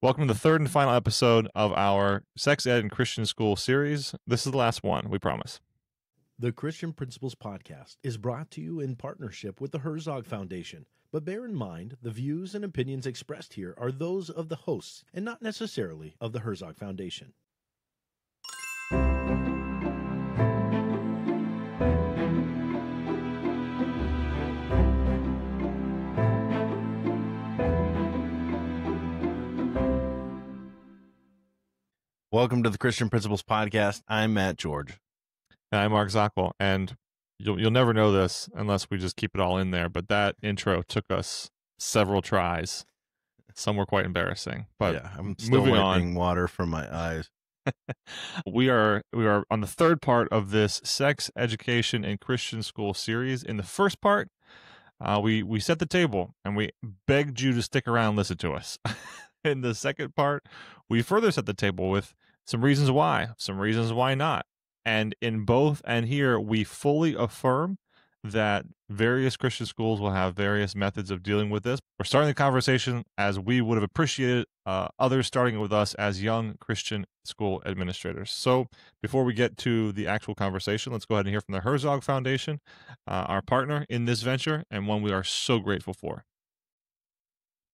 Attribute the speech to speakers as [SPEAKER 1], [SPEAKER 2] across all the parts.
[SPEAKER 1] Welcome to the third and final episode of our Sex Ed and Christian School series. This is the last one, we promise.
[SPEAKER 2] The Christian Principles Podcast is brought to you in partnership with the Herzog Foundation. But bear in mind, the views and opinions expressed here are those of the hosts and not necessarily of the Herzog Foundation.
[SPEAKER 3] Welcome to the Christian Principles Podcast. I'm Matt George.
[SPEAKER 1] And I'm Mark Zockoll, and you'll never know this unless we just keep it all in there, but that intro took us several tries. Some were quite embarrassing. But
[SPEAKER 3] yeah, I'm still wiping water from my eyes.
[SPEAKER 1] We are on the third part of this Sex Education and Christian School series. In the first part, we set the table and we begged you to stick around and listen to us. In the second part, we further set the table with some reasons why, some reasons why not. And in both and here, we fully affirm that various Christian schools will have various methods of dealing with this. We're starting the conversation as we would have appreciated others starting it with us as young Christian school administrators. So before we get to the actual conversation, let's go ahead and hear from the Herzog Foundation, our partner in this venture, and one we are so grateful for.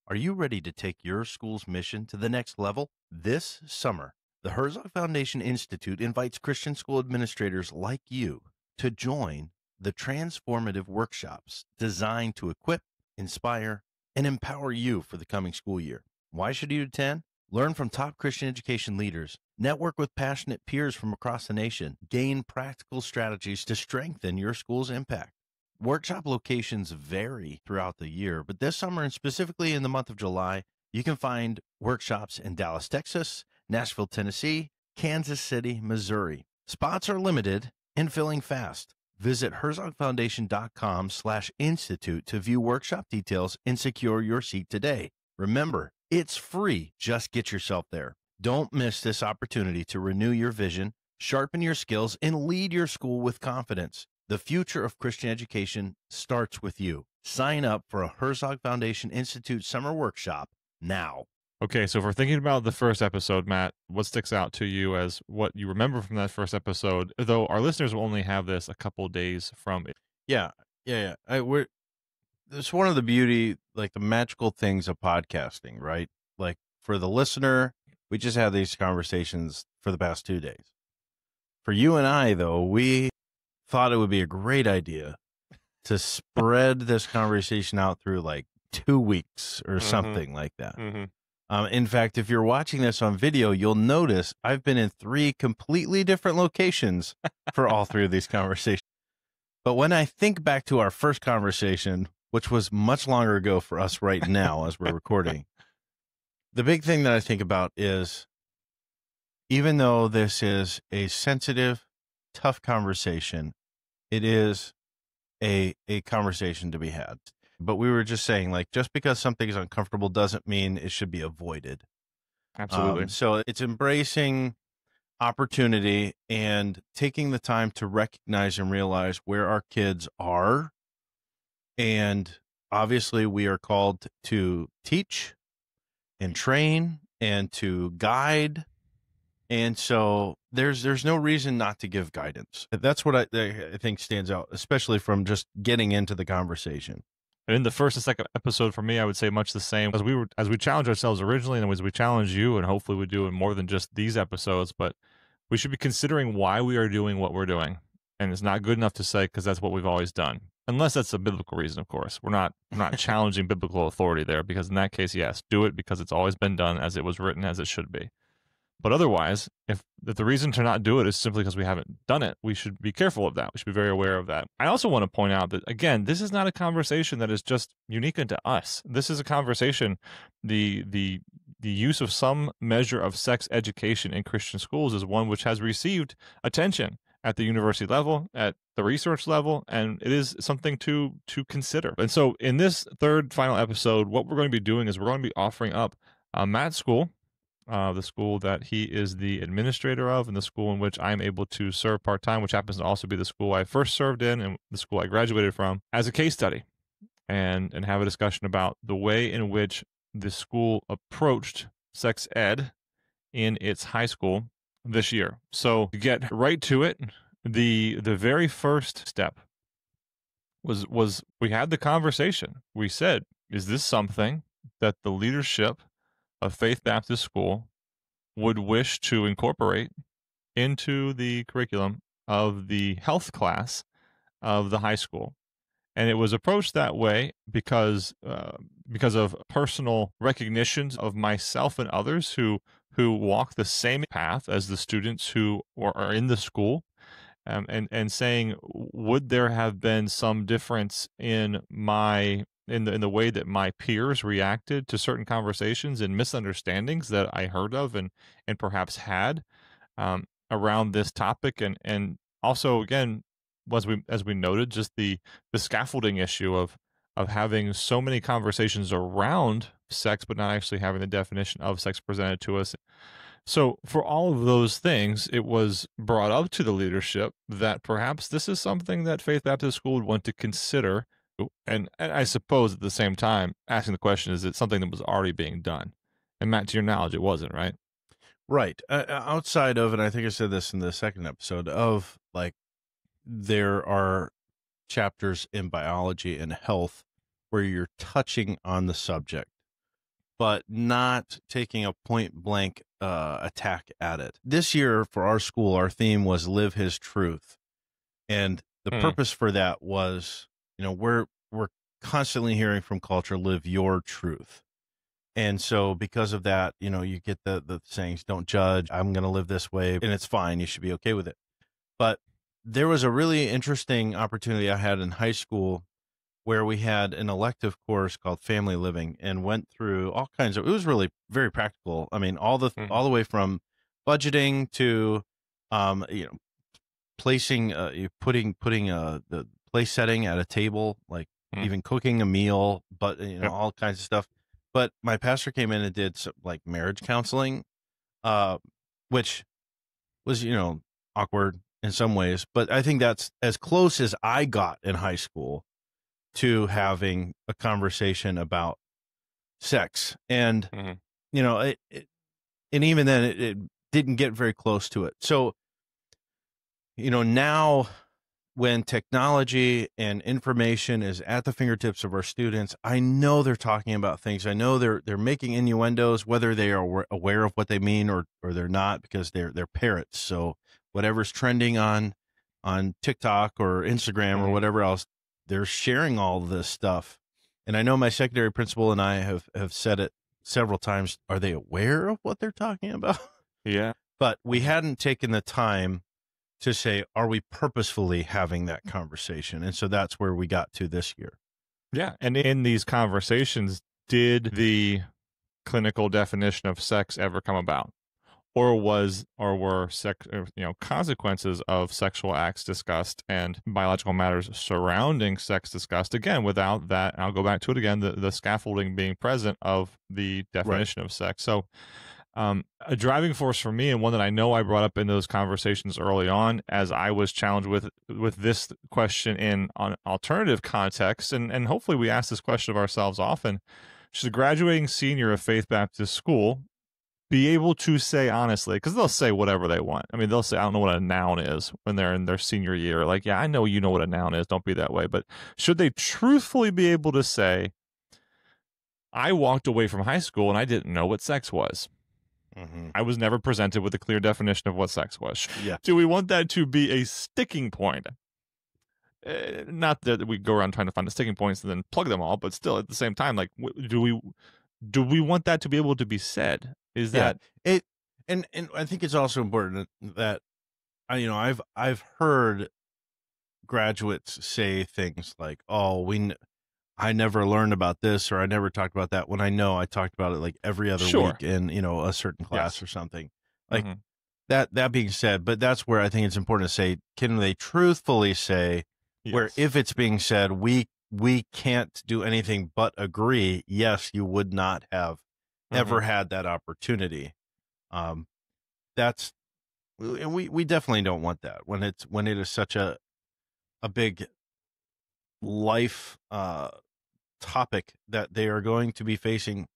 [SPEAKER 3] Are you ready to take your school's mission to the next level? This summer, the Herzog Foundation Institute invites Christian school administrators like you to join the transformative workshops designed to equip, inspire, and empower you for the coming school year. Why should you attend? Learn from top Christian education leaders, network with passionate peers from across the nation, gain practical strategies to strengthen your school's impact. Workshop locations vary throughout the year, but this summer and specifically in the month of July, you can find workshops in Dallas, Texas, Nashville, Tennessee, Kansas City, Missouri. Spots are limited and filling fast. Visit herzogfoundation.com/institute to view workshop details and secure your seat today. Remember, it's free. Just get yourself there. Don't miss this opportunity to renew your vision, sharpen your skills, and lead your school with confidence. The future of Christian education starts with you. Sign up for a Herzog Foundation Institute summer workshop now.
[SPEAKER 1] Okay, so if we're thinking about the first episode, Matt, what sticks out to you as what you remember from that first episode, though our listeners will only have this a couple days from it?
[SPEAKER 3] Yeah. It's one of the beauty, like the magical things of podcasting, right? Like for the listener, we just had these conversations for the past 2 days. For you and I, though, we thought it would be a great idea to spread this conversation out through like 2 weeks or something like that. In fact, if you're watching this on video, you'll notice I've been in 3 completely different locations for all 3 of these conversations. But when I think back to our first conversation, which was much longer ago for us right now as we're recording, the big thing that I think about is, even though this is a sensitive, tough conversation, it is a conversation to be had. But we were just saying, like, just because something is uncomfortable doesn't mean it should be avoided.
[SPEAKER 1] Absolutely.
[SPEAKER 3] So it's embracing opportunity and taking the time to recognize and realize where our kids are. And obviously we are called to teach and train and to guide. And so there's no reason not to give guidance. That's what I think stands out, especially from just getting into the conversation.
[SPEAKER 1] And in the first and second episode for me, I would say much the same as we challenged ourselves originally, and as we challenge you, and hopefully we do in more than just these episodes, but we should be considering why we are doing what we're doing. And it's not good enough to say because that's what we've always done. Unless that's a biblical reason, of course. We're not challenging biblical authority there, because in that case, yes, do it because it's always been done as it was written, as it should be. But otherwise, if the reason to not do it is simply because we haven't done it, we should be careful of that. We should be very aware of that. I also want to point out that, again, this is not a conversation that is just unique unto us. This is a conversation, the use of some measure of sex education in Christian schools is one which has received attention at the university level, at the research level, and it is something to consider. And so in this third final episode, what we're going to be doing is we're going to be offering up Matt's school, the school that he is the administrator of, and the school in which I'm able to serve part-time, which happens to also be the school I first served in and the school I graduated from, as a case study, and have a discussion about the way in which the school approached sex ed in its high school this year. So to get right to it, the very first step was we had the conversation. We said, is this something that the leadership of Faith Baptist School would wish to incorporate into the curriculum of the health class of the high school? And it was approached that way because of personal recognitions of myself and others who walk the same path as the students who are in the school, and saying, would there have been some difference in the way that my peers reacted to certain conversations and misunderstandings that I heard of and perhaps had around this topic, and also again, as we noted, just the scaffolding issue of having so many conversations around sex, but not actually having the definition of sex presented to us. So for all of those things, it was brought up to the leadership that perhaps this is something that Faith Baptist School would want to consider. And I suppose at the same time, asking the question, is it something that was already being done? And Matt, to your knowledge, it wasn't, right?
[SPEAKER 3] Right. Outside of, and I think I said this in the second episode, of like, there are chapters in biology and health where you're touching on the subject, but not taking a point blank attack at it. This year for our school, our theme was live his truth. And the purpose for that was, we're constantly hearing from culture, live your truth. And so because of that, you get the sayings, don't judge, I'm going to live this way, and it's fine. You should be okay with it. But there was a really interesting opportunity I had in high school where we had an elective course called family living and went through all kinds of, it was really very practical. I mean, all the way from budgeting to, placing, putting the place setting at a table, like even cooking a meal, but all kinds of stuff. But my pastor came in and did some, like, marriage counseling, which was, awkward in some ways. But I think that's as close as I got in high school to having a conversation about sex. And, and even then it didn't get very close to it. So, now when technology and information is at the fingertips of our students, I know they're talking about things. I know they're making innuendos, whether they are aware of what they mean or they're not, because they're parrots. So whatever's trending on TikTok or Instagram or whatever else, they're sharing all this stuff. And I know my secondary principal and I have said it several times. Are they aware of what they're talking about?
[SPEAKER 1] Yeah.
[SPEAKER 3] But we hadn't taken the time to say, are we purposefully having that conversation? And so that's where we got to this year.
[SPEAKER 1] Yeah. And in these conversations, did the clinical definition of sex ever come about? Or were consequences of sexual acts discussed and biological matters surrounding sex discussed? Again, without that, I'll go back to it again, the scaffolding being present of the definition of sex. So a driving force for me, and one that I know I brought up in those conversations early on as I was challenged with this question in an alternative context, and hopefully we ask this question of ourselves often: should a graduating senior of Faith Baptist School be able to say honestly, because they'll say whatever they want. I mean, they'll say, I don't know what a noun is when they're in their senior year. Like, yeah, I know you know what a noun is. Don't be that way. But should they truthfully be able to say, I walked away from high school and I didn't know what sex was? I was never presented with a clear definition of what sex was.
[SPEAKER 3] Yeah.
[SPEAKER 1] Do we want that to be a sticking point? Not that we go around trying to find the sticking points and then plug them all, but still at the same time, like, do we want that to be able to be said? Is that
[SPEAKER 3] it? And I think it's also important that I've heard graduates say things like, "Oh, I never learned about this, or I never talked about that," when I know I talked about it like every other week in a certain class or something. Like that being said, but that's where I think it's important to say, can they truthfully say, where if it's being said, we can't do anything but agree, yes, you would not have ever had that opportunity. That's, and we definitely don't want that when it is such a big life topic that they are going to be facing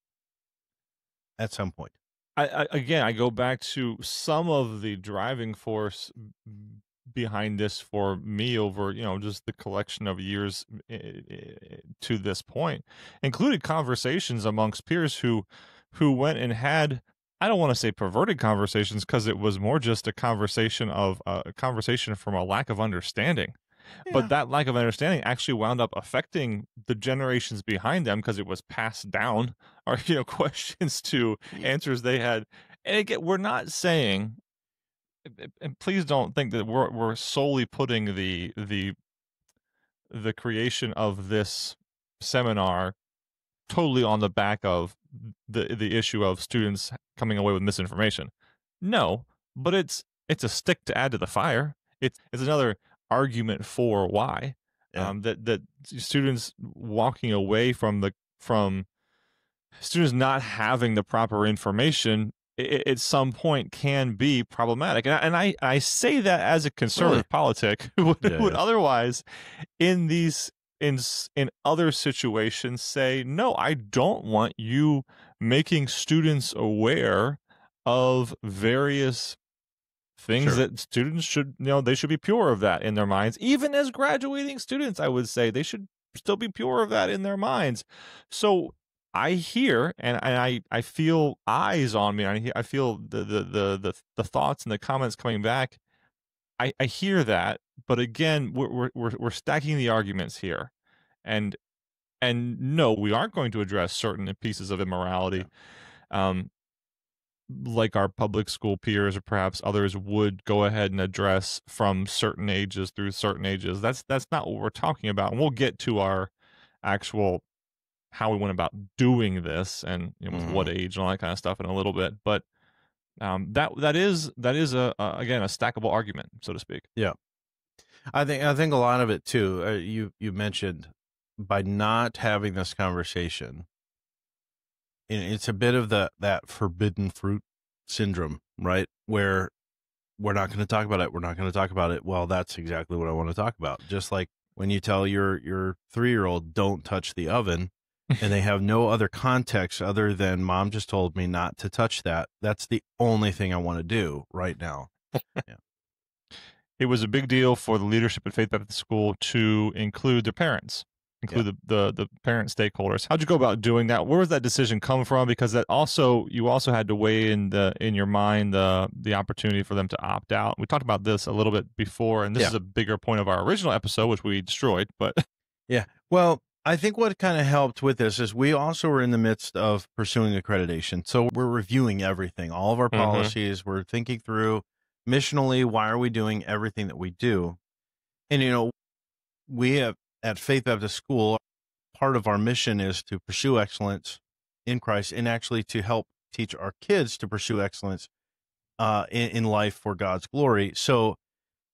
[SPEAKER 3] at some point.
[SPEAKER 1] Again, I go back to some of the driving force behind this for me over, just the collection of years to this point, included conversations amongst peers who went and had, I don't want to say perverted conversations, because it was more just a conversation from a lack of understanding. But
[SPEAKER 3] Yeah.
[SPEAKER 1] that lack of understanding actually wound up affecting the generations behind them because it was passed down, or questions to
[SPEAKER 3] Y-
[SPEAKER 1] answers they had. And again, we're not saying, and please don't think that we're solely putting the creation of this seminar totally on the back of the issue of students coming away with misinformation. No, but it's a stick to add to the fire. It's another argument for why,
[SPEAKER 3] Yeah.
[SPEAKER 1] that students walking away from students not having the proper information at some point can be problematic. And I say that as a
[SPEAKER 3] Really?
[SPEAKER 1] conservative politic who
[SPEAKER 3] Yeah.
[SPEAKER 1] would
[SPEAKER 3] Yeah.
[SPEAKER 1] otherwise, in these in other situations, say, no, I don't want you making students aware of various things
[SPEAKER 3] Sure.
[SPEAKER 1] that students should, they should be pure of that in their minds. Even as graduating students, I would say they should still be pure of that in their minds. So I hear, and I feel eyes on me. I feel the thoughts and the comments coming back. I hear that, but again, we're stacking the arguments here, and no, we aren't going to address certain pieces of
[SPEAKER 3] Yeah.
[SPEAKER 1] immorality, um, like our public school peers or perhaps others would go ahead and address from certain ages through certain ages. That's not what we're talking about, and we'll get to our actual how we went about doing this, and with what
[SPEAKER 3] Hmm.
[SPEAKER 1] age and all that kind of stuff in a little bit. But that is again a stackable argument, so to speak.
[SPEAKER 3] Yeah. I think a lot of it too. You mentioned by not having this conversation, and it's a bit of that forbidden fruit syndrome, right? Where we're not going to talk about it. We're not going to talk about it. Well, that's exactly what I want to talk about. Just like when you tell your 3-year-old don't touch the oven, and they have no other context other than mom just told me not to touch that. That's the only thing I want to do right now. Yeah.
[SPEAKER 1] It was a big deal for the leadership at Faith Baptist School to include their parents,
[SPEAKER 3] Yeah.
[SPEAKER 1] include the parent stakeholders. How'd you go about doing that? Where was that decision come from? Because you also had to weigh in your mind the opportunity for them to opt out. We talked about this a little bit before, and this
[SPEAKER 3] Yeah.
[SPEAKER 1] is a bigger point of our original episode, which we destroyed. But
[SPEAKER 3] Yeah. Well, I think what kind of helped with this is we also were in the midst of pursuing accreditation. So we're reviewing everything, all of our
[SPEAKER 1] Mhm.
[SPEAKER 3] policies. We're thinking through missionally, why are we doing everything that we do? And, we have at Faith Baptist School, part of our mission is to pursue excellence in Christ and actually to help teach our kids to pursue excellence in life for God's glory. So,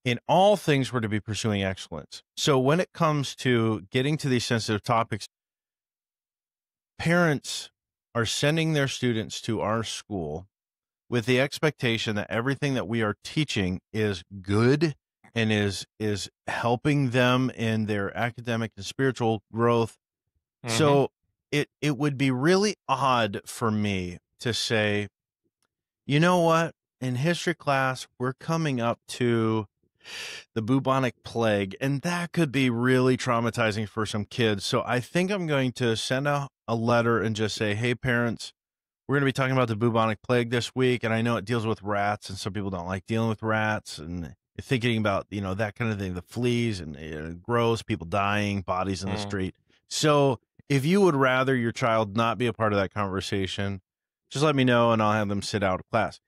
[SPEAKER 3] in all things, we're to be pursuing excellence. So, when it comes to getting to these sensitive topics, parents are sending their students to our school with the expectation that everything that we are teaching is good and is helping them in their academic and spiritual growth.
[SPEAKER 1] Mhm.
[SPEAKER 3] So it would be really odd for me to say, you know what, in history class we're coming up to the bubonic plague, and that could be really traumatizing for some kids. So I think I'm going to send a letter and just say, hey parents, we're going to be talking about the bubonic plague this week, and I know it deals with rats, and some people don't like dealing with rats, and you're thinking about that kind of thing, the fleas and gross, people dying, bodies in the
[SPEAKER 1] Mm.
[SPEAKER 3] street. So if you would rather your child not be a part of that conversation, just let me know, and I'll have them sit out of class.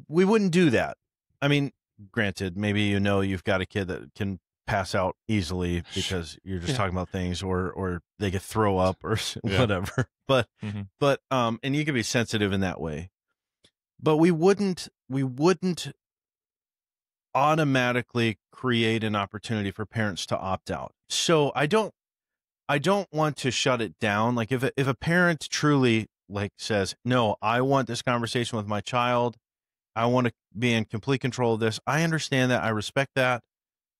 [SPEAKER 3] We wouldn't do that. I mean, granted, maybe you've got a kid that can pass out easily because you're just
[SPEAKER 1] Yeah.
[SPEAKER 3] talking about things, or they could throw up or
[SPEAKER 1] Yeah.
[SPEAKER 3] whatever. But
[SPEAKER 1] Mhm.
[SPEAKER 3] and you can be sensitive in that way. But we wouldn't automatically create an opportunity for parents to opt out. So I don't want to shut it down. Like if a parent truly like says, "No, I want this conversation with my child. I want to be in complete control of this." I understand that. I respect that.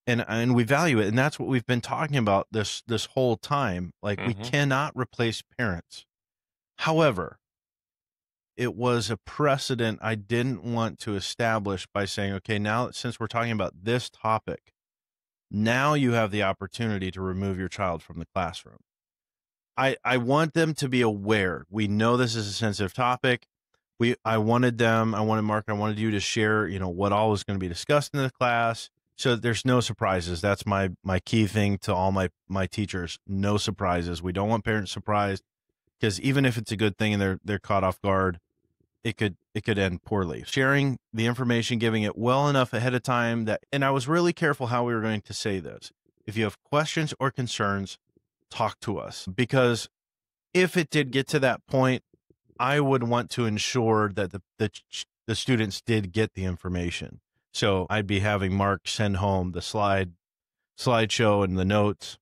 [SPEAKER 3] And we value it. And that's what we've been talking about this whole time. Like we
[SPEAKER 1] Mhm.
[SPEAKER 3] cannot replace parents. However, it was a precedent I didn't want to establish by saying, okay, now since we're talking about this topic, now you have the opportunity to remove your child from the classroom. I want them to be aware. We know this is a sensitive topic. I wanted Mark, I wanted you to share, what all was going to be discussed in the class, so that there's no surprises. That's my key thing to all my teachers. No surprises. We don't want parents surprised, because even if it's a good thing and they're caught off guard, it could end poorly. Sharing the information, giving it well enough ahead of time and I was really careful how we were going to say this. If you have questions or concerns, talk to us, because if it did get to that point, I would want to ensure that the students did get the information. So I'd be having Mark send home the slideshow and the notes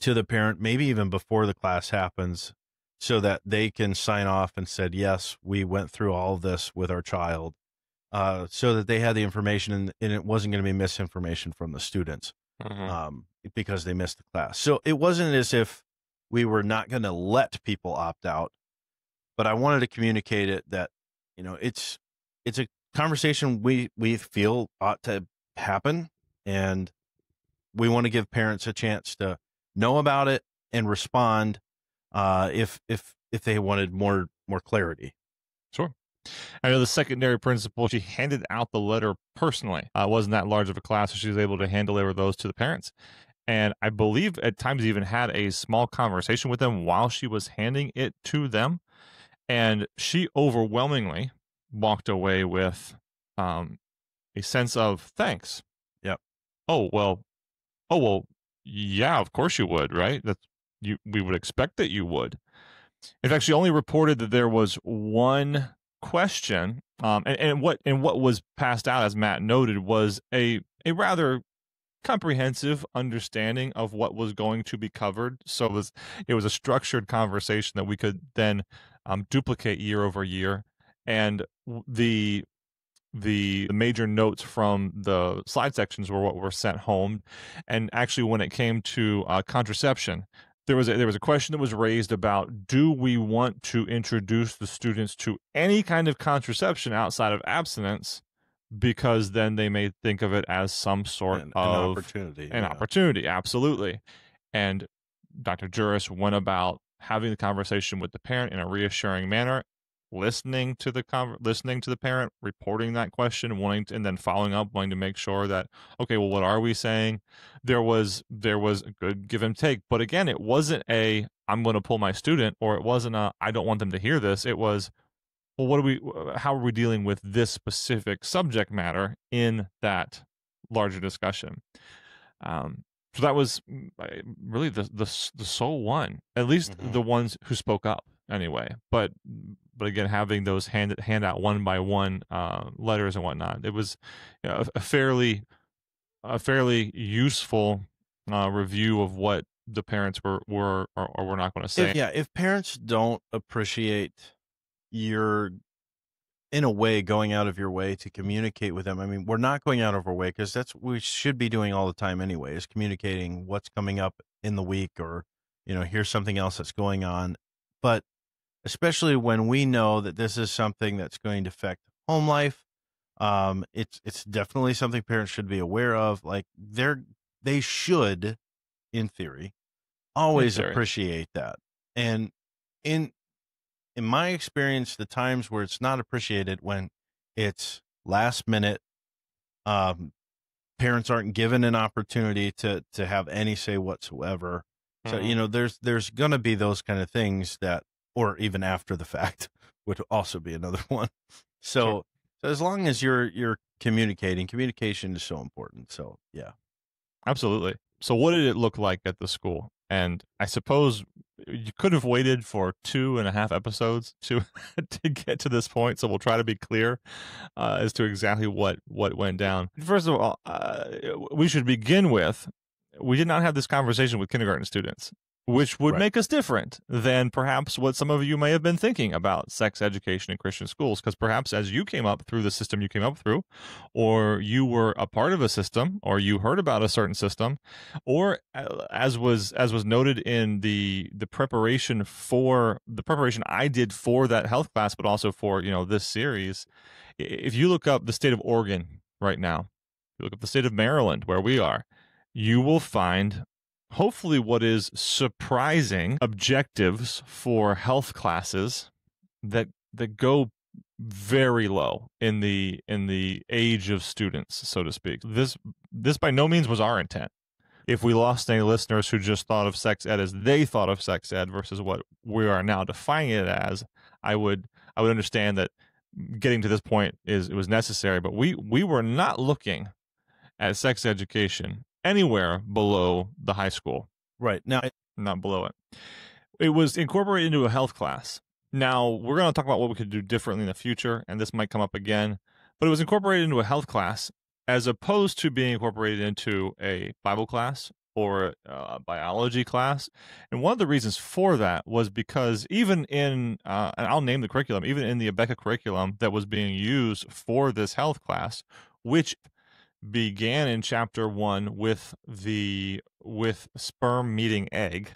[SPEAKER 3] to the parent, maybe even before the class happens, so that they can sign off and said, yes, we went through all of this with our child, so that they had the information and it wasn't going to be misinformation from the students, because they missed the class. So it wasn't as if we were not going to let people opt out, but I wanted to communicate it that, it's a conversation we feel ought to happen, and we want to give parents a chance to know about it and respond if they wanted more clarity.
[SPEAKER 1] Sure. I know the secondary principal, she handed out the letter personally. It wasn't that large of a class, so she was able to hand deliver those to the parents. And I believe at times even had a small conversation with them while she was handing it to them. And she overwhelmingly walked away with a sense of thanks.
[SPEAKER 3] Yep.
[SPEAKER 1] Oh, well, yeah, of course you would, right? We would expect that you would. In fact, she only reported that there was one question, and what was passed out, as Matt noted, was a rather comprehensive understanding of what was going to be covered. So it was a structured conversation that we could then duplicate year over year, and the major notes from the slide sections were what were sent home. And actually, when it came to contraception, there was a question that was raised about, do we want to introduce the students to any kind of contraception outside of abstinence, because then they may think of it as some sort of
[SPEAKER 3] an
[SPEAKER 1] opportunity. Absolutely. And Dr. Juris went about having the conversation with the parent in a reassuring manner, listening to the parent, reporting that question, and then following up, wanting to make sure that, okay, well, what are we saying? There was a good give and take, but again, it wasn't I'm going to pull my student, or it wasn't I don't want them to hear this. It was, well, how are we dealing with this specific subject matter in that larger discussion? So that was really the sole one, at least the ones who spoke up anyway. But again, having those hand out one by one letters and whatnot, it was a fairly useful review of what the parents were or were not going to say.
[SPEAKER 3] If parents don't appreciate you're in a way going out of your way to communicate with them. I mean, we're not going out of our way, because that's what we should be doing all the time anyway, is communicating what's coming up in the week, or, here's something else that's going on. But especially when we know that this is something that's going to affect home life, it's definitely something parents should be aware of. Like they should, in theory, always appreciate that. And in my experience, the times where it's not appreciated, when it's last minute, parents aren't given an opportunity to have any say whatsoever. So, there's going to be those kind of things that, or even after the fact, would also be another one. So as long as you're communication is so important. So, yeah.
[SPEAKER 1] Absolutely. So what did it look like at the school? And I suppose you could have waited for 2.5 episodes to get to this point. So we'll try to be clear as to exactly what went down. First of all, we should begin with, we did not have this conversation with kindergarten students. which would
[SPEAKER 3] Right.
[SPEAKER 1] make us different than perhaps what some of you may have been thinking about sex education in Christian schools. Because perhaps as you came up through the system you came up through, or you were a part of a system, or you heard about a certain system, or as was noted in the preparation I did for that health class, but also for this series. If you look up the state of Oregon right now, you look up the state of Maryland, where we are, you will find hopefully what is surprising objectives for health classes that go very low in the age of students, so to speak. This by no means was our intent. If we lost any listeners who just thought of sex ed as they thought of sex ed versus what we are now defining it as, I would understand that getting to this point it was necessary, but we were not looking at sex education anywhere below the high school.
[SPEAKER 3] Right. Now,
[SPEAKER 1] Not below it. It was incorporated into a health class. Now, we're going to talk about what we could do differently in the future, and this might come up again, but it was incorporated into a health class as opposed to being incorporated into a Bible class or a biology class. And one of the reasons for that was because even in, and I'll name the curriculum, even in the Abeka curriculum that was being used for this health class, which began in chapter 1 with sperm meeting egg.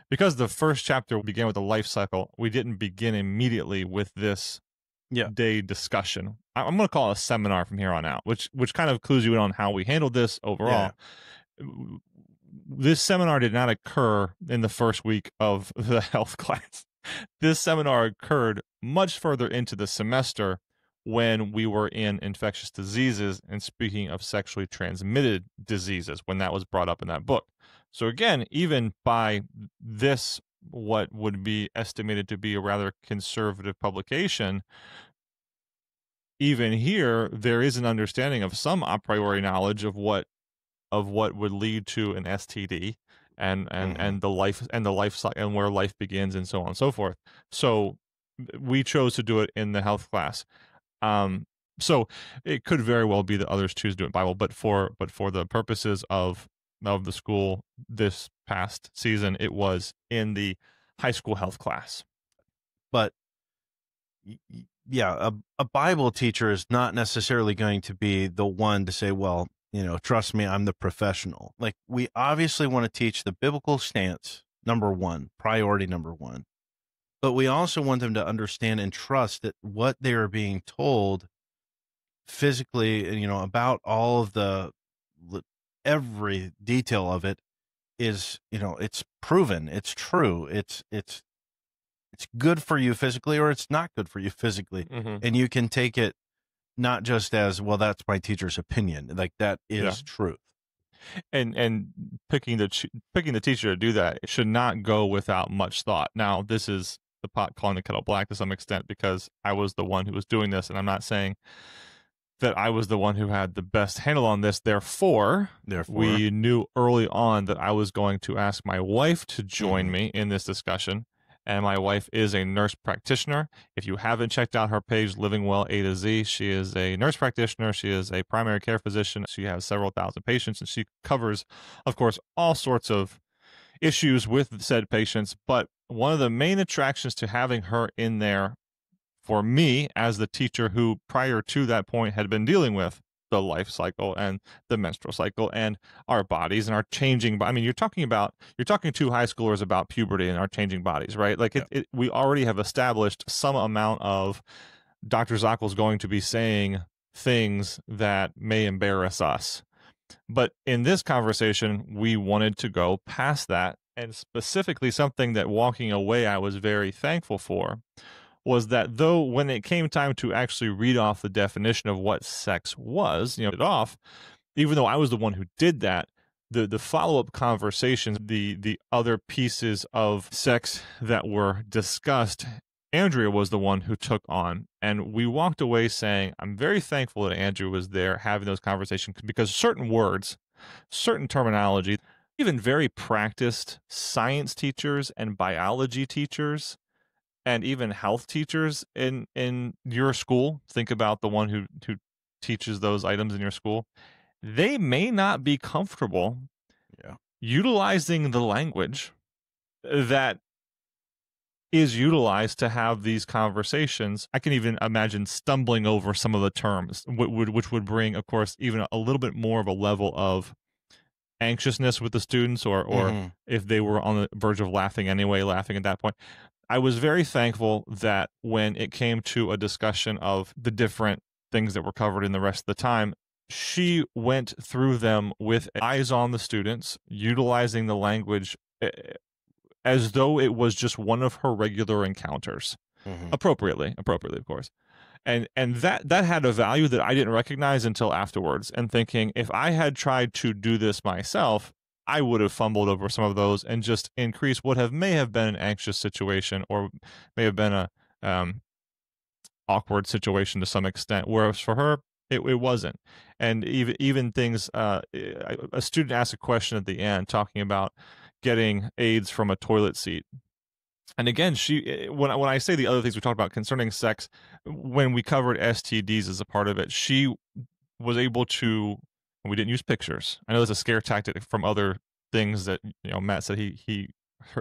[SPEAKER 1] Because the first chapter began with the life cycle, we didn't begin immediately with this day discussion. I'm going to call it a seminar from here on out, which kind of clues you in on how we handled this overall. Yeah. This seminar did not occur in the first week of the health class. This seminar occurred much further into the semester, when we were in infectious diseases and speaking of sexually transmitted diseases, when that was brought up in that book. So again, even by this, what would be estimated to be a rather conservative publication, even here, there is an understanding of some a priori knowledge of what would lead to an STD and the life cycle and where life begins and so on and so forth. So we chose to do it in the health class. So it could very well be that others choose to do it Bible, but for the purposes of the school this past season, it was in the high school health class.
[SPEAKER 3] But yeah, a Bible teacher is not necessarily going to be the one to say, well, trust me, I'm the professional. Like, we obviously want to teach the biblical stance, number one, priority number one. But we also want them to understand and trust that what they are being told physically, about all of every detail of it is, it's proven, it's true, it's good for you physically, or it's not good for you physically. Mm-hmm. And you can take it not just as, well, that's my teacher's opinion. Like, that is truth. And picking the teacher to do that, it should not go without much thought. Now, this is the pot calling the kettle black to some extent, because I was the one who was doing this, and I'm not saying that I was the one who had the best handle on this. Therefore, we knew early on that I was going to ask my wife to join me in this discussion, and my wife is a nurse practitioner. If you haven't checked out her page, Living Well A to Z, she is a nurse practitioner. She is a primary care physician. She has several thousand patients, and she covers, of course, all sorts of issues with said patients. But one of the main attractions to having her in there for me, as the teacher who prior to that point had been dealing with the life cycle and the menstrual cycle and our bodies and our changing. I mean, you're talking to high schoolers about puberty and our changing bodies, right? Like, we already have established some amount of Dr. Zockoll's going to be saying things that may embarrass us. But in this conversation, we wanted to go past that, and specifically something that walking away I was very thankful for was that, though when it came time to actually read off the definition of what sex was, even though I was the one who did that, the follow-up conversations, the other pieces of sex that were discussed, Andrea was the one who took on. And we walked away saying, I'm very thankful that Andrea was there having those conversations, because certain words, certain terminology, even very practiced science teachers and biology teachers and even health teachers in your school, think about the one who teaches those items in your school, they may not be comfortable utilizing the language
[SPEAKER 1] that is utilized to have these conversations. I can even imagine stumbling over some of the terms, which would bring, of course, even a little bit more of a level of anxiousness with the students, or
[SPEAKER 3] Mhm.
[SPEAKER 1] if they were on the verge of laughing anyway, laughing at that point. I was very thankful that when it came to a discussion of the different things that were covered in the rest of the time, she went through them with eyes on the students, utilizing the language as though it was just one of her regular encounters,
[SPEAKER 3] Mhm.
[SPEAKER 1] appropriately, of course. And that had a value that I didn't recognize until afterwards, and thinking, if I had tried to do this myself, I would have fumbled over some of those and just increased what may have been an anxious situation, or may have been a um, awkward situation to some extent. Whereas for her, it wasn't. And even things, a student asked a question at the end talking about getting AIDS from a toilet seat. And again, when I say the other things we talked about concerning sex, when we covered STDs as a part of it, she was able to. We didn't use pictures. I know it's a scare tactic from other things that Matt said he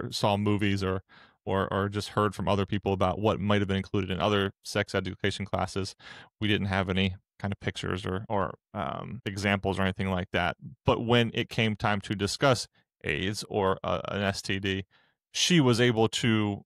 [SPEAKER 1] saw movies, or just heard from other people about what might have been included in other sex education classes. We didn't have any kind of pictures or examples or anything like that. But when it came time to discuss AIDS or an STD, she was able to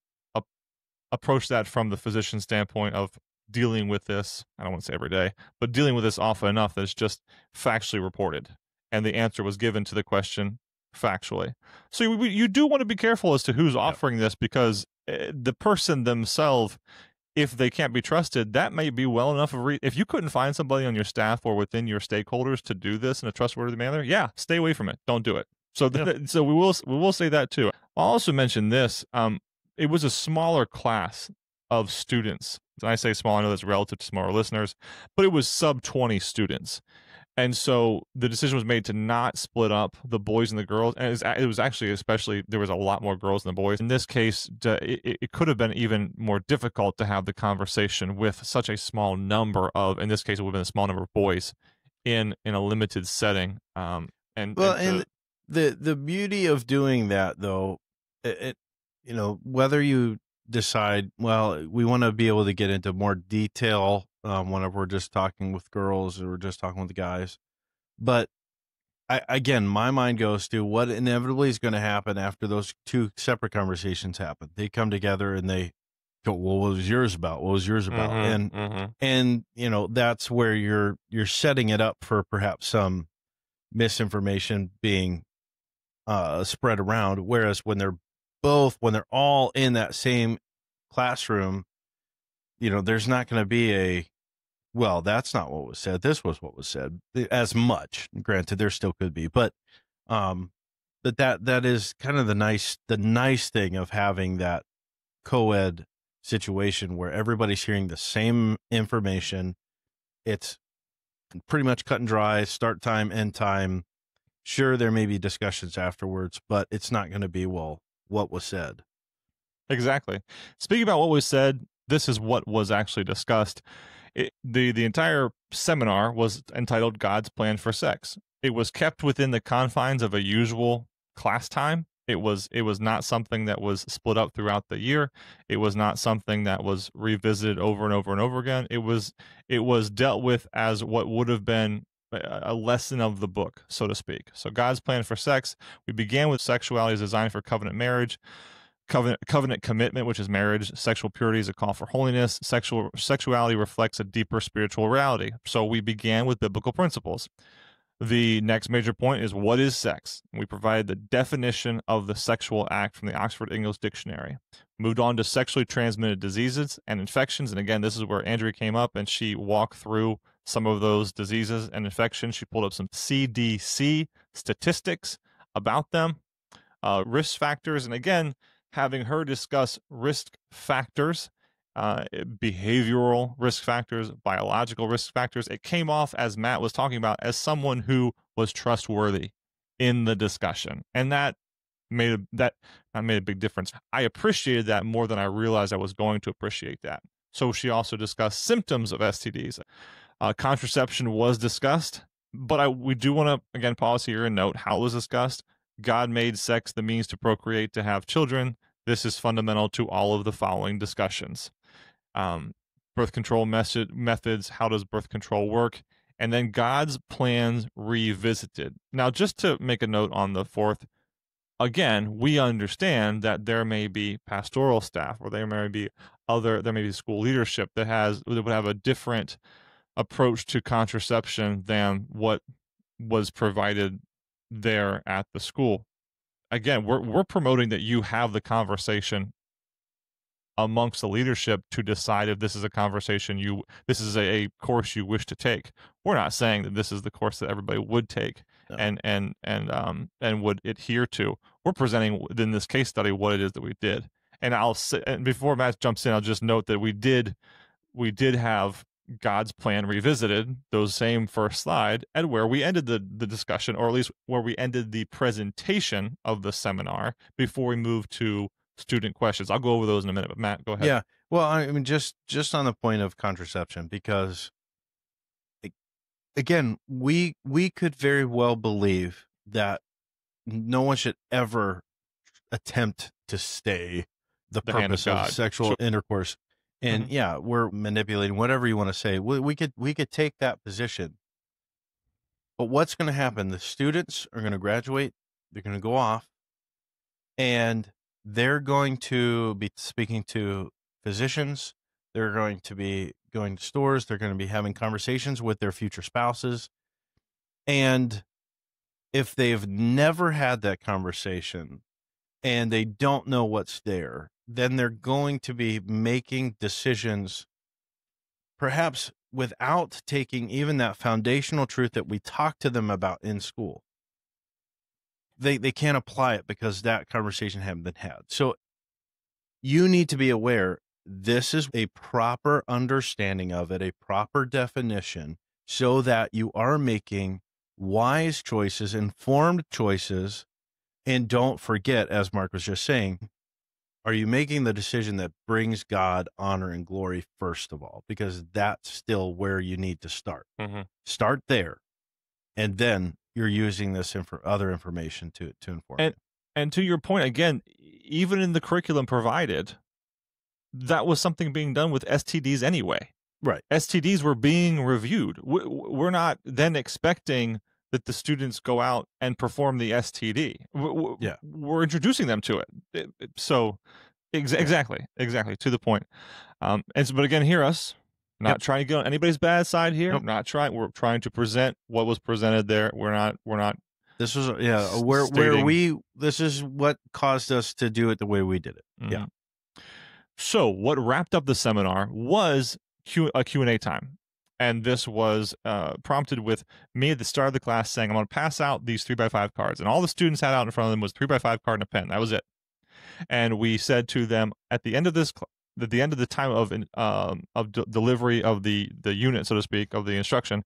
[SPEAKER 1] approach that from the physician standpoint of dealing with this. I don't want to say every day, but dealing with this often enough that it's just factually reported, and the answer was given to the question factually. So you do want to be careful as to who's
[SPEAKER 3] Yep.
[SPEAKER 1] offering this, because the person themselves, if they can't be trusted, that may be well enough of if you couldn't find somebody on your staff or within your stakeholders to do this in a trustworthy manner, yeah, stay away from it. Don't do it. So
[SPEAKER 3] Yeah.
[SPEAKER 1] so we will say that too. I'll also mention this. It was a smaller class of students. And I say small, I know that's relative to smaller listeners, but it was sub 20 students. And so the decision was made to not split up the boys and the girls. And it was actually, especially, there was a lot more girls than boys. In this case, it could have been even more difficult to have the conversation with such a small number of, in this case, it would have been a small number of boys in a limited setting.
[SPEAKER 3] Well,
[SPEAKER 1] And
[SPEAKER 3] and the beauty of doing that, though, it whether you decide, well, we want to be able to get into more detail whenever we're just talking with girls or we're just talking with guys, but again, my mind goes to what inevitably is going to happen after those two separate conversations happen. They come together and they go, "Well, what was yours about? What was yours about?" And that's where you're setting it up for perhaps some misinformation being spread around. Whereas when they're all in that same classroom, there's not going to be well, that's not what was said. This was what was said, as much. Granted, there still could be, um, but that is kind of the nice thing of having that co-ed situation where everybody's hearing the same information. It's pretty much cut and dry, start time, end time. Sure, there may be discussions afterwards, but it's not going to be, well, what was said.
[SPEAKER 1] Exactly. Speaking about what was said, this is what was actually discussed. The entire seminar was entitled God's Plan for Sex. It was kept within the confines of a usual class time. It was not something that was split up throughout the year. It was not something that was revisited over and over and over again. It was dealt with as what would have been a lesson of the book, so to speak. So God's Plan for Sex, we began with sexuality is designed for covenant marriage. Covenant commitment, which is marriage. Sexual purity is a call for holiness. Sexuality reflects a deeper spiritual reality. So we began with biblical principles. The next major point is, what is sex? We provided the definition of the sexual act from the Oxford English Dictionary. Moved on to sexually transmitted diseases and infections. And again, this is where Andrea came up and she walked through some of those diseases and infections. She pulled up some CDC statistics about them, risk factors. And again, having her discuss risk factors, behavioral risk factors, biological risk factors, it came off, as Matt was talking about, as someone who was trustworthy in the discussion. And that made a big difference. I appreciated that more than I realized I was going to appreciate that. So she also discussed symptoms of STDs. Contraception was discussed, but we do want to, again, pause here and note how it was discussed. God made sex the means to procreate, to have children. This is fundamental to all of the following discussions. Birth control methods. How does birth control work? And then God's plans revisited. Now, just to make a note on the fourth, again, we understand that there may be pastoral staff, or there may be school leadership that would have a different approach to contraception than what was provided there at the school. Again, we're promoting that you have the conversation amongst the leadership to decide if this is a this is a course you wish to take. We're not saying that this is the course that everybody would take.
[SPEAKER 3] No.
[SPEAKER 1] And would adhere to. We're presenting in this case study what it is that we did. And before Matt jumps in, I'll just note that we did have God's plan revisited, those same first slide, and where we ended the discussion, or at least where we ended the presentation of the seminar before we move to student questions. I'll go over those in a minute, but Matt, go ahead.
[SPEAKER 3] Yeah. Well, I mean, just on the point of contraception, because again, we could very well believe that no one should ever attempt to stay the purpose of sexual intercourse. And yeah, we're manipulating, whatever you want to say. We could take that position. But what's going to happen? The students are going to graduate. They're going to go off, and they're going to be speaking to physicians. They're going to be going to stores. They're going to be having conversations with their future spouses. And if they've never had that conversation and they don't know what's there, then they're going to be making decisions perhaps without taking even that foundational truth that we talk to them about in school. They can't apply it because that conversation hadn't been had. So you need to be aware this is a proper understanding of it, a proper definition, so that you are making wise choices, informed choices. And don't forget, as Mark was just saying, are you making the decision that brings God honor and glory first of all? Because that's still where you need to start. Start there, and then you're using this other information to inform you.
[SPEAKER 1] And to your point, again, even in the curriculum provided, that was something being done with STDs anyway.
[SPEAKER 3] Right.
[SPEAKER 1] STDs were being reviewed. We're not then expecting that the students go out and perform the STD.
[SPEAKER 3] Yeah.
[SPEAKER 1] We're introducing them to it. So exactly to the point. But again, hear us. Not trying to get on anybody's bad side here.
[SPEAKER 3] Nope.
[SPEAKER 1] We're trying to present what was presented there. We're not.
[SPEAKER 3] This was this is what caused us to do it the way we did it. Yeah.
[SPEAKER 1] So what wrapped up the seminar was a Q&A time. And this was prompted with me at the start of the class saying, I'm going to pass out these 3x5 cards. And all the students had out in front of them was 3x5 card and a pen. That was it. And we said to them at the end of the time of delivery of the unit, so to speak, of the instruction,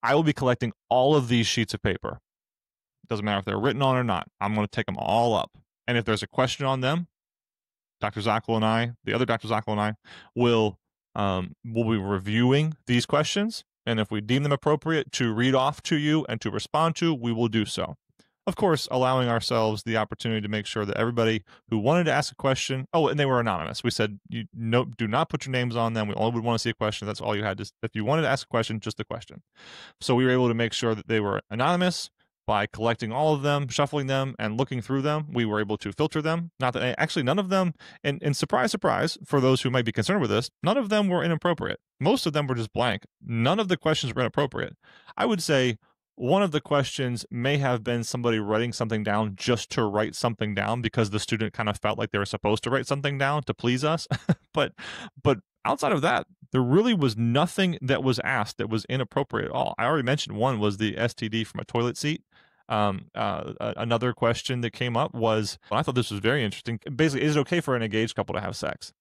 [SPEAKER 1] I will be collecting all of these sheets of paper. Doesn't matter if they're written on or not. I'm going to take them all up. And if there's a question on them, Dr. Zockoll and I, the other Dr. Zockoll and I, will be reviewing these questions. And if we deem them appropriate to read off to you and to respond to, we will do so. Of course, allowing ourselves the opportunity to make sure that everybody who wanted to ask a question, and they were anonymous. We said, do not put your names on them. We only would want to see a question. That's all you had. If you wanted to ask a question, just a question. So we were able to make sure that they were anonymous by collecting all of them, shuffling them, and looking through them. We were able to filter them. Not that actually none of them, and surprise, surprise, for those who might be concerned with this, none of them were inappropriate. Most of them were just blank. None of the questions were inappropriate. I would say one of the questions may have been somebody writing something down just to write something down because the student kind of felt like they were supposed to write something down to please us. but outside of that, there really was nothing that was asked that was inappropriate at all. I already mentioned one was the STD from a toilet seat. Another question that came up was, I thought this was very interesting. Basically, is it okay for an engaged couple to have sex?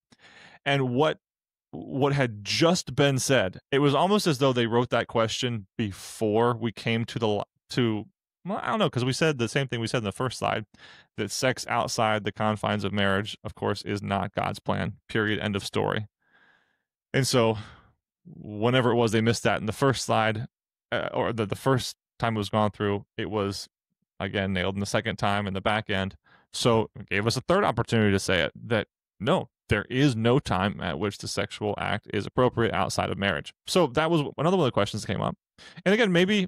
[SPEAKER 1] And what had just been said, it was almost as though they wrote that question before we came well, I don't know, because we said the same thing we said in the first slide, that sex outside the confines of marriage, of course, is not God's plan, period, end of story. And so whenever it was they missed that in the first slide, or the first time it was gone through, it was again, nailed in the second time in the back end. So it gave us a third opportunity to say it, that no, there is no time at which the sexual act is appropriate outside of marriage. So that was another one of the questions that came up. And again, maybe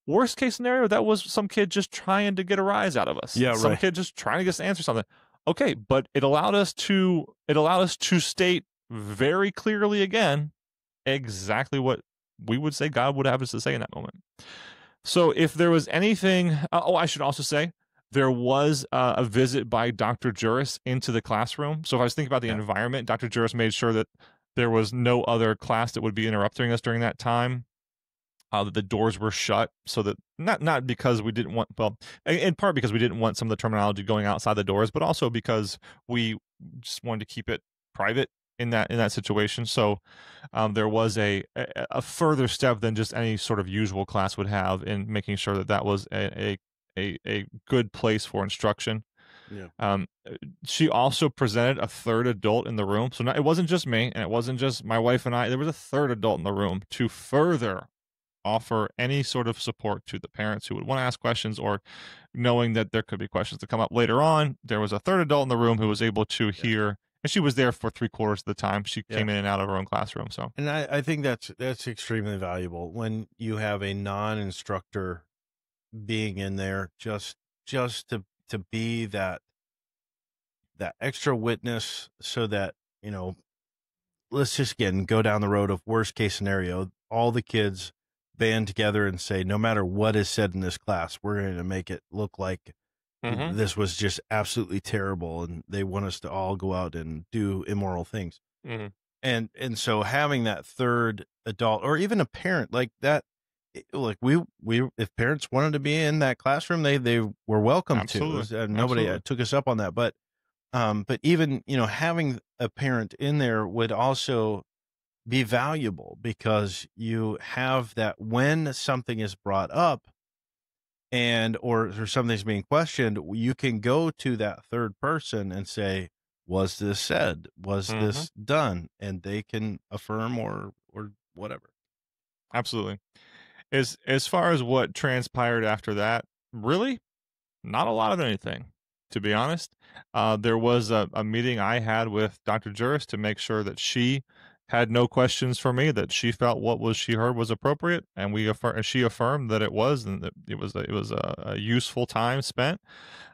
[SPEAKER 1] worst case scenario, that was some kid just trying to get a rise out of us.
[SPEAKER 3] Yeah,
[SPEAKER 1] Some
[SPEAKER 3] right.
[SPEAKER 1] kid just trying to get us to answer something. Okay, but it allowed us to state very clearly again exactly what we would say God would have us to say in that moment. So if there was anything, I should also say there was a visit by Dr. Juris into the classroom. So if I was thinking about the
[SPEAKER 3] Yeah.
[SPEAKER 1] environment, Dr. Juris made sure that there was no other class that would be interrupting us during that time. That the doors were shut, so that not because we didn't want, well, in part because we didn't want some of the terminology going outside the doors, but also because we just wanted to keep it private in that situation. So there was a further step than just any sort of usual class would have in making sure that that was a good place for instruction.
[SPEAKER 3] Yeah.
[SPEAKER 1] She also presented a third adult in the room, so it wasn't just me, and it wasn't just my wife and I. There was a third adult in the room to further offer any sort of support to the parents who would want to ask questions, or knowing that there could be questions to come up later on. There was a third adult in the room who was able to hear, and she was there for 3/4 of the time. She came in and out of her own classroom. So,
[SPEAKER 3] And I think that's extremely valuable when you have a non-instructor being in there, just to be that extra witness, so that, let's just again go down the road of worst case scenario. All the kids band together and say, no matter what is said in this class, we're going to make it look like this was just absolutely terrible, and they want us to all go out and do immoral things.
[SPEAKER 1] mhm.
[SPEAKER 3] And so having that third adult, or even a parent like that, like we if parents wanted to be in that classroom, they were welcome
[SPEAKER 1] Absolutely.
[SPEAKER 3] to. Nobody
[SPEAKER 1] Absolutely.
[SPEAKER 3] took us up on that, but even having a parent in there would also be valuable, because you have that when something is brought up, and or something's being questioned, you can go to that third person and say, was this said, was
[SPEAKER 1] Mhm.
[SPEAKER 3] this done, and they can affirm or whatever.
[SPEAKER 1] Absolutely. As far as what transpired after that, really not a lot of anything, to be honest. There was a meeting I had with Dr. Juris to make sure that she had no questions for me, that she felt what was she heard was appropriate, and she affirmed that it was, and that it was a useful time spent.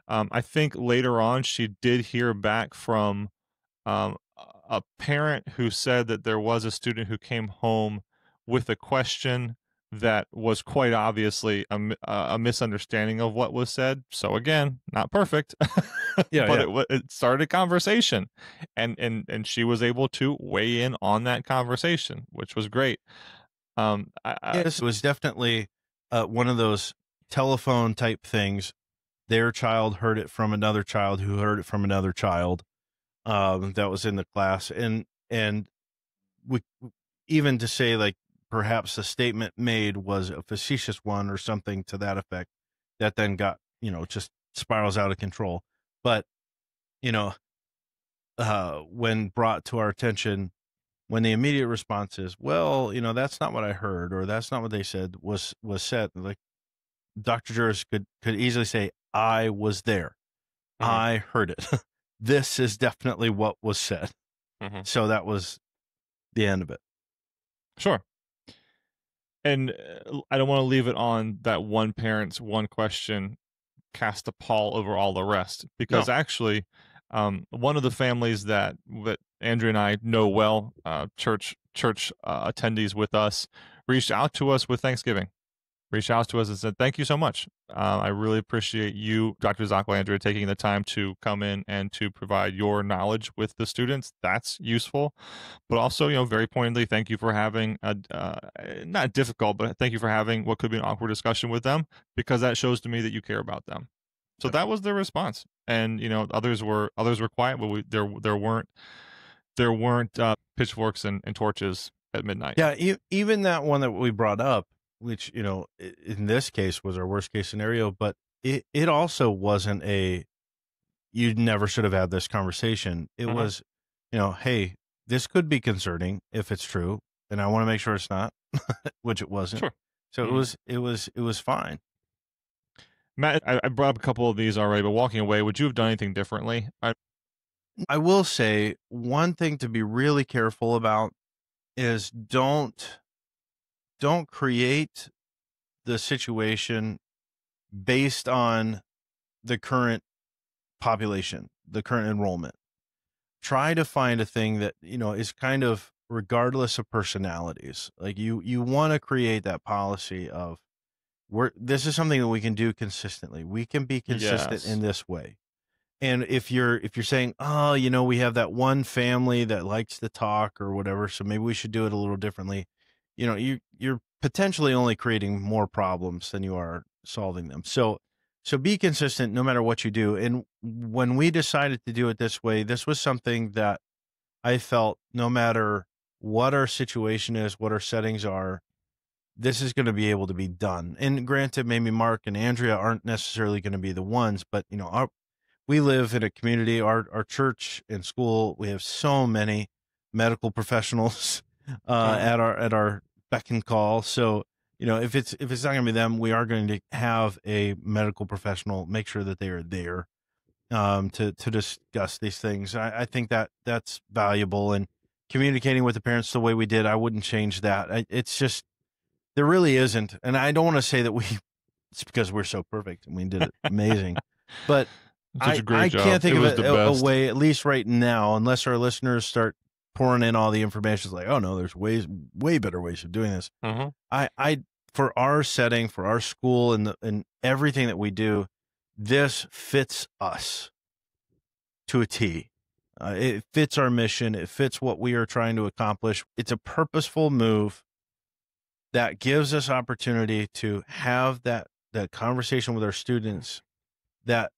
[SPEAKER 1] I think later on she did hear back from a parent who said that there was a student who came home with a question that was quite obviously a misunderstanding of what was said. So again, not perfect,
[SPEAKER 3] Yeah,
[SPEAKER 1] but
[SPEAKER 3] yeah.
[SPEAKER 1] it started a conversation, and she was able to weigh in on that conversation, which was great.
[SPEAKER 3] Yes, it was definitely one of those telephone type things. Their child heard it from another child who heard it from another child, that was in the class, and we, even to say, like, perhaps the statement made was a facetious one or something to that effect, that then got, just spirals out of control. But, you know, when brought to our attention, when the immediate response is, well, that's not what I heard, or that's not what they said was said, like, Dr. Juris could easily say, I was there.
[SPEAKER 1] Mhm,
[SPEAKER 3] I heard it. This is definitely what was said.
[SPEAKER 1] mhm.
[SPEAKER 3] So that was the end of it.
[SPEAKER 1] Sure. And I don't want to leave it on that one parent's one question cast a pall over all the rest,
[SPEAKER 3] No.
[SPEAKER 1] because actually one of the families that Andrea and I know well, church attendees with us, reached out to us with Thanksgiving, reached out to us and said, thank you so much. I really appreciate you, Dr. Zockoll, Andrea, taking the time to come in and to provide your knowledge with the students. That's useful. But also, very pointedly, thank you for having not difficult, but thank you for having what could be an awkward discussion with them, because that shows to me that you care about them. So
[SPEAKER 3] Yep.
[SPEAKER 1] that was their response. And, others were quiet, but there weren't pitchforks and torches at midnight.
[SPEAKER 3] Yeah, even that one that we brought up, which, in this case was our worst case scenario, but it also wasn't you never should have had this conversation. It
[SPEAKER 1] Mhm.
[SPEAKER 3] was, hey, this could be concerning if it's true, and I want to make sure it's not, which it wasn't.
[SPEAKER 1] Sure.
[SPEAKER 3] So
[SPEAKER 1] Mhm.
[SPEAKER 3] it was fine.
[SPEAKER 1] Matt, I brought up a couple of these already, but walking away, would you have done anything differently?
[SPEAKER 3] I will say one thing to be really careful about is don't create the situation based on the current population, the current enrollment. Try to find a thing that, is kind of regardless of personalities. Like you want to create that policy of this is something that we can do consistently. We can be consistent
[SPEAKER 1] Yes.
[SPEAKER 3] in this way. And if you're saying, oh, we have that one family that likes to talk or whatever, so maybe we should do it a little differently. You're potentially only creating more problems than you are solving them. So be consistent no matter what you do. And when we decided to do it this way, this was something that I felt no matter what our situation is, what our settings are, this is going to be able to be done. And granted, maybe Mark and Andrea aren't necessarily going to be the ones, but we live in a community, our church and school, we have so many medical professionals at our beck and call. So, if it's not going to be them, we are going to have a medical professional make sure that they are there to discuss these things. I think that's valuable, and communicating with the parents the way we did, I wouldn't change that. It's just there really isn't, and I don't want to say that it's because we're so perfect and we did it amazing, but
[SPEAKER 1] Such a great
[SPEAKER 3] I
[SPEAKER 1] job.
[SPEAKER 3] can't think
[SPEAKER 1] It
[SPEAKER 3] of
[SPEAKER 1] was the
[SPEAKER 3] a
[SPEAKER 1] best.
[SPEAKER 3] way, at least right now, unless our listeners start pouring in all the information. It's like, oh no, there's way better ways of doing this.
[SPEAKER 1] Mhm.
[SPEAKER 3] I for our setting, for our school, and everything that we do, this fits us to a T. It fits our mission. It fits what we are trying to accomplish. It's a purposeful move that gives us opportunity to have that conversation with our students that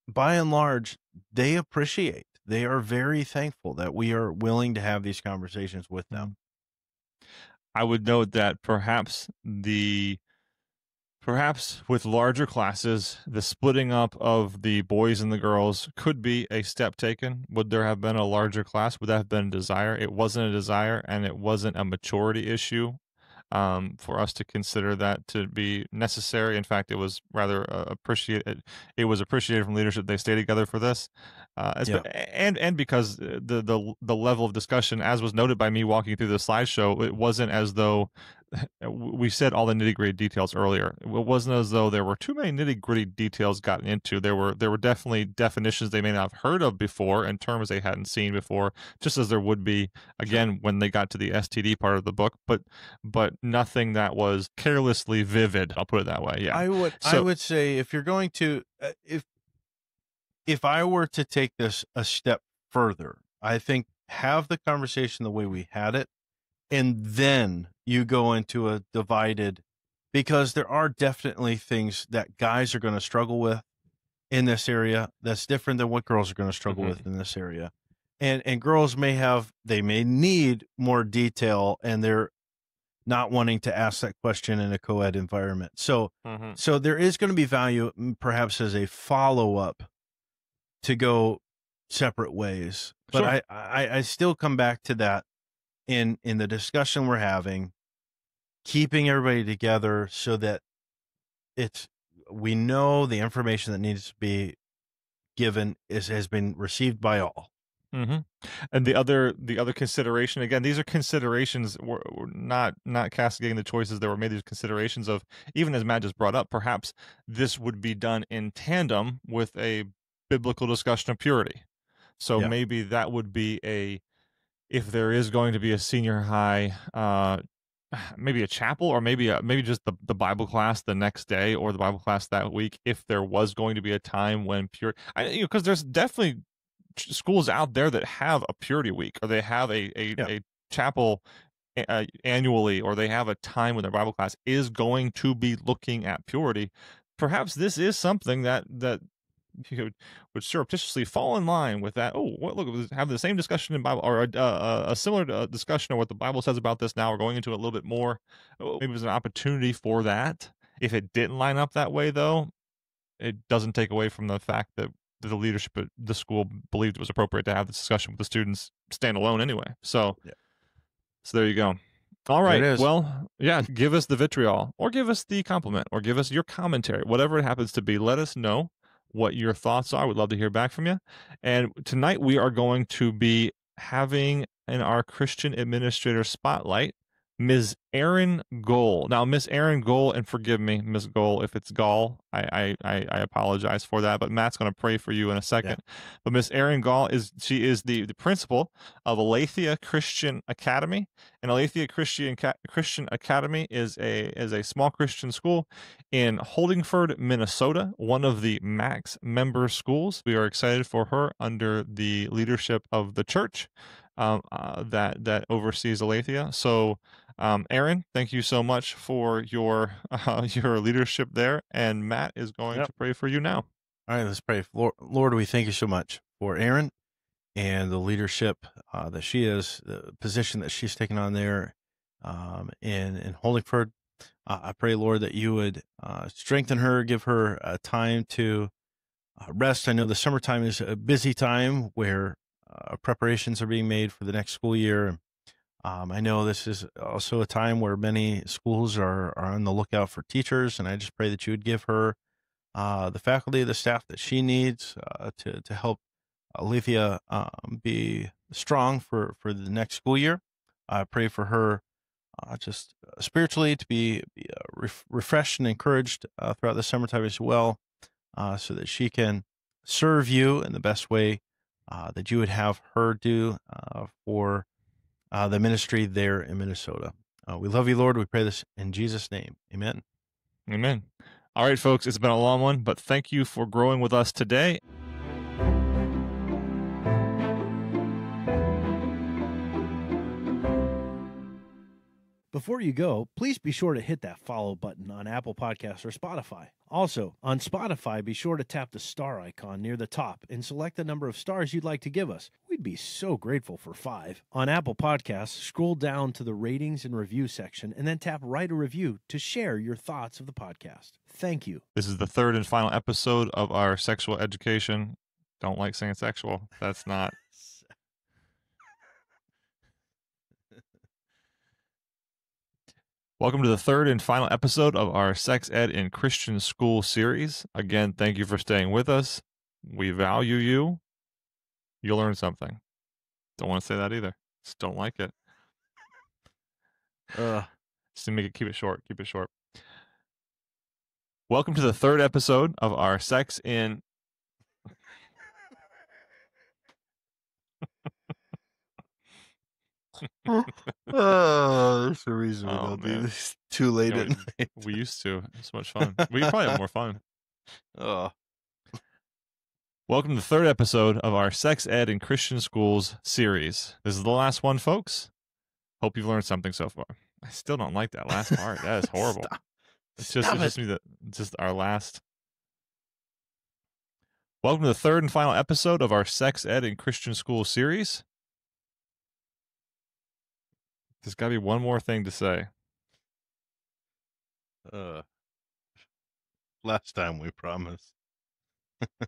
[SPEAKER 3] by and large they appreciate. They are very thankful that we are willing to have these conversations with them.
[SPEAKER 1] I would note that perhaps with larger classes, the splitting up of the boys and the girls could be a step taken. Would there have been a larger class? Would that have been a desire? It wasn't a desire, and it wasn't a maturity issue for us to consider that to be necessary. In fact, it was rather appreciated. It was appreciated from leadership. They stayed together for this,
[SPEAKER 3] Yeah.
[SPEAKER 1] and because the level of discussion, as was noted by me walking through the slideshow, it wasn't as though we said all the nitty gritty details earlier. It wasn't as though there were too many nitty gritty details gotten into. There were definitely definitions they may not have heard of before and terms they hadn't seen before, just as there would be again when they got to the STD part of the book. But nothing that was carelessly vivid. I'll put it that way. Yeah.
[SPEAKER 3] I would say if you're going to if I were to take this a step further, I think have the conversation the way we had it, and then you go into a divided, because there are definitely things that guys are going to struggle with in this area that's different than what girls are going to struggle with in this area. And girls may need more detail, and they're not wanting to ask that question in a co-ed environment. So there is going to be value perhaps as a follow-up to go separate ways. But
[SPEAKER 1] Sure.
[SPEAKER 3] I still come back to that in the discussion we're having, keeping everybody together so that we know the information that needs to be given has been received by all.
[SPEAKER 1] And the other consideration, again, these are considerations. We're not castigating the choices that were made. These considerations of, even as Matt just brought up, perhaps this would be done in tandem with a biblical discussion of purity. So
[SPEAKER 3] Yeah.
[SPEAKER 1] maybe that would be if there is going to be a senior high, maybe a chapel, or maybe just the Bible class the next day, or the Bible class that week, if there was going to be a time when because there's definitely schools out there that have a purity week, or they have a chapel annually, or they have a time when their Bible class is going to be looking at purity. Perhaps this is something that you would surreptitiously fall in line with that. Oh, look, have the same discussion in Bible, or a similar discussion of what the Bible says about this. Now we're going into it a little bit more. Oh, maybe there's an opportunity for that. If it didn't line up that way, though, it doesn't take away from the fact that the leadership at the school believed it was appropriate to have this discussion with the students stand alone anyway. So there you go. All right.
[SPEAKER 3] There it is.
[SPEAKER 1] Well, Yeah, give us the vitriol, or give us the compliment, or give us your commentary, whatever it happens to be. Let us know what your thoughts are. We'd love to hear back from you. And tonight we are going to be having in our Christian Administrator Spotlight Ms. Erin Gohl. Now, Miss Erin Gohl, and forgive me, Ms. Gohl, if it's Gall, I apologize for that. But Matt's going to pray for you in a second. Yeah. But Miss Erin Gohl is the principal of Aletheia Christian Academy. And Aletheia Christian Academy is a small Christian school in Holdingford, Minnesota, one of the Max member schools. We are excited for her under the leadership of the church that oversees Aletheia. So, Erin, thank you so much for your leadership there. And Matt is going to pray for you now.
[SPEAKER 3] All right, let's pray. Lord, we thank you so much for Erin and the leadership that she is, the position that she's taken on there in Holdingford. I pray, Lord, that you would strengthen her, give her time to rest. I know the summertime is a busy time where preparations are being made for the next school year. I know this is also a time where many schools are on the lookout for teachers, and I just pray that you would give her the faculty, the staff that she needs to help Aletheia be strong for the next school year. I pray for her just spiritually to be refreshed and encouraged throughout the summertime as well, so that she can serve you in the best way that you would have her do for the ministry there in Minnesota. We love you, Lord. We pray this in Jesus' name. Amen.
[SPEAKER 1] Amen. All right, folks, it's been a long one, but thank you for growing with us today.
[SPEAKER 2] Before you go, please be sure to hit that follow button on Apple Podcasts or Spotify. Also, on Spotify, be sure to tap the star icon near the top and select the number of stars you'd like to give us. We'd be so grateful for 5. On Apple Podcasts, scroll down to the ratings and review section and then tap write a review to share your thoughts of the podcast. Thank you.
[SPEAKER 1] This is the third and final episode of our sexual education. Don't like saying sexual. That's not... Welcome to the third and final episode of our Sex Ed in Christian School series. Again, thank you for staying with us. We value you. You'll learn something. Don't want to say that either. Just don't like it. Just to keep it short. Keep it short. Welcome to the third episode of our Sex in...
[SPEAKER 3] There's a reason we don't do this too late at night.
[SPEAKER 1] We used to. It's so much fun. We probably have more fun. Welcome to the third episode of our Sex Ed in Christian Schools series. This is the last one, folks. Hope you've learned something so far. I still don't like that last part. That is horrible. It's just our last. Welcome to the third and final episode of our Sex Ed in Christian Schools series. There's got to be one more thing to say.
[SPEAKER 3] Last time we promised.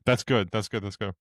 [SPEAKER 1] That's good. That's good. Let's go.